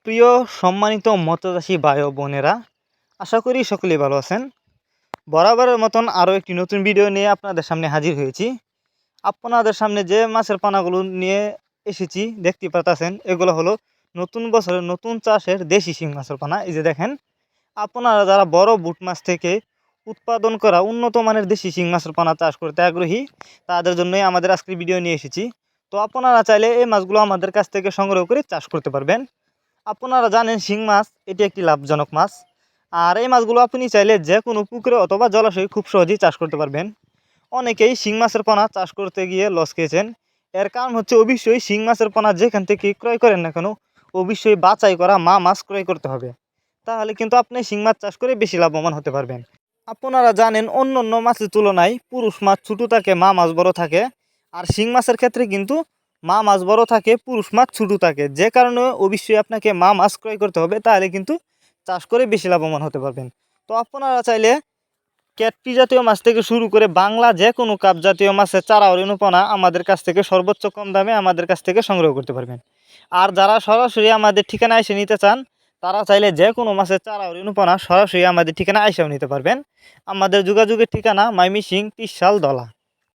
প্রিয় সম্মানিত মৎস্যচাষী ভাই ও বোনেরা, আশা করি সকলেই ভালো আছেন। বরাবরের মতন আরও একটি নতুন ভিডিও নিয়ে আপনাদের সামনে হাজির হয়েছি। আপনাদের সামনে যে মাছের পানাগুলো নিয়ে এসেছি দেখতে পাচ্ছেন, এগুলো হলো নতুন বছরের নতুন চাষের দেশি শিং মাছের পানা। এই যে দেখেন, আপনারা যারা বড় বুট মাছ থেকে উৎপাদন করা উন্নত মানের দেশি শিং মাছের পানা চাষ করতে আগ্রহী, তাদের জন্যই আমাদের আজকের ভিডিও নিয়ে এসেছি। তো আপনারা চাইলে এই মাছগুলো আমাদের কাছ থেকে সংগ্রহ করে চাষ করতে পারবেন। আপনারা জানেন শিং মাছ এটি একটি লাভজনক মাছ, আর এই মাছগুলো আপনি চাইলে যে কোনো পুকুরে অথবা জলাশয়ে খুব সহজেই চাষ করতে পারবেন। অনেকেই শিং মাছের পোনা চাষ করতে গিয়ে লস খেয়েছেন। এর কারণ হচ্ছে অবশ্যই শিং মাছের পোনা যেখান থেকে ক্রয় করেন না কেন, অবশ্যই বাছাই করা মা মাছ ক্রয় করতে হবে। তাহলে কিন্তু আপনি শিং মাছ চাষ করে বেশি লাভবান হতে পারবেন। আপনারা জানেন অন্য অন্য মাছের তুলনায় পুরুষ মাছ ছোটো থাকে, মা মাছ বড় থাকে। আর শিং মাছের ক্ষেত্রে কিন্তু মা মাছ বড় থাকে, পুরুষ মাছ ছোটো থাকে। যে কারণে অবশ্যই আপনাকে মা মাছ ক্রয় করতে হবে, তাহলে কিন্তু চাষ করে বেশি লাভবান হতে পারবেন। তো আপনারা চাইলে ক্যাটফি জাতীয় মাছ থেকে শুরু করে বাংলা যে কোনো কাপ জাতীয় মাছের চারা ও রেণুপনা আমাদের কাছ থেকে সর্বোচ্চ কম দামে আমাদের কাছ থেকে সংগ্রহ করতে পারবেন। আর যারা সরাসরি আমাদের ঠিকানায় এসে নিতে চান, তারা চাইলে যে কোনো মাছের চারা ও রেণুপনা সরাসরি আমাদের ঠিকানা এসেও নিতে পারবেন। আমাদের যোগাযোগের ঠিকানা ময়মনসিংহ, ত্রিশাল, দলা।